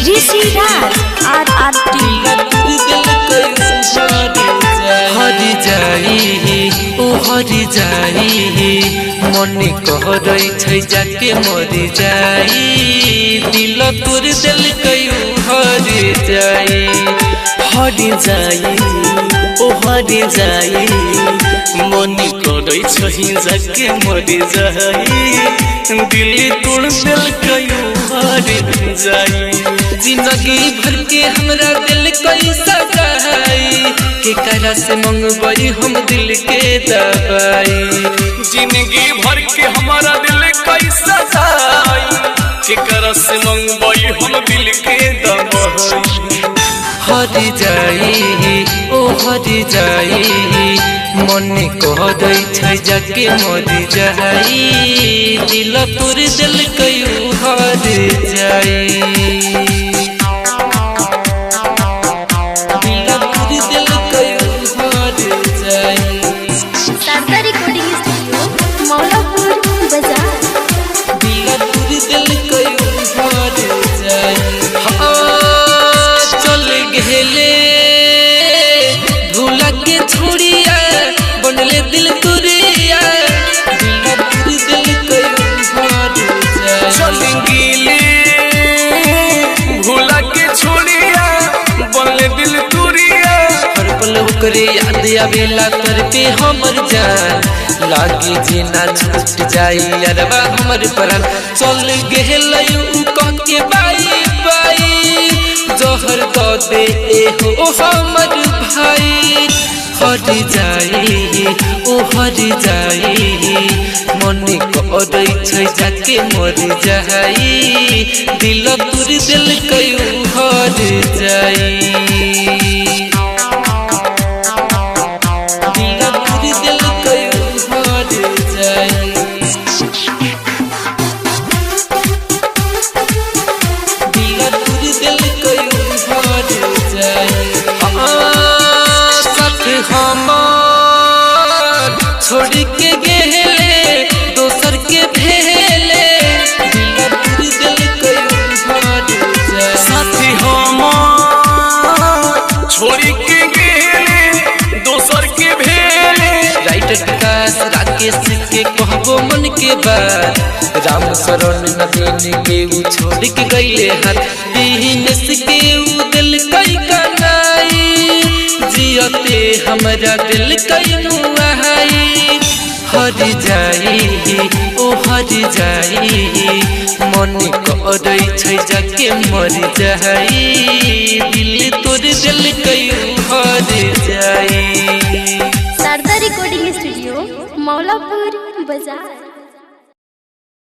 ऋषि राज RRT हरि जाई ओ हरि जाई मने कहरै छै जाके मरि जाई दिल तोर दिल कयू हरि जाई ओ हरि जाई मने कहरै छै जाके मरि जाई दिल तोर दिल कयू हरि जाई जिंदगी भर के हमरा दिल कैसा जाई के करा से मंगवाई हम दिल के दवाई जिंदगी भर के हमारा दिल कैसा जाई के करा से मंगवाई हम दिल के दवाई हरि जाई ओ हरि जाई मने कहरै छै जाके मरि जाई दिल तोर दिल कयू हरि जाई करे याद आवेला तर पे हमर जान लागी जीना छूट जाई अरबा हमर प्राण चल गेलयू के बाई बाई जहर द दे हो हमर भाई हरि जाई ओ हरि जाई मने कहरै छै जाके मरि जाई दिल तोर दिल कयू हरि जाई छोड़ के गेले दोसर के भेले साथी हम छोड़ के गेले दोसर के भेले राइटर विकास राकेश के कहबो मन के बात राम शरण नवीन के उ छोड़ के गईले हाथ दीनेश के उ दिल कई कनाई जियते हमरा दिल कईनु आई हरि जाई ओ हरि जाई मने कहरै छै जाके मरि जाई दिल तोर दिल कयू हरि जाई शारदा रिकॉर्डिंग स्टूडियो मौलापुर बाजार।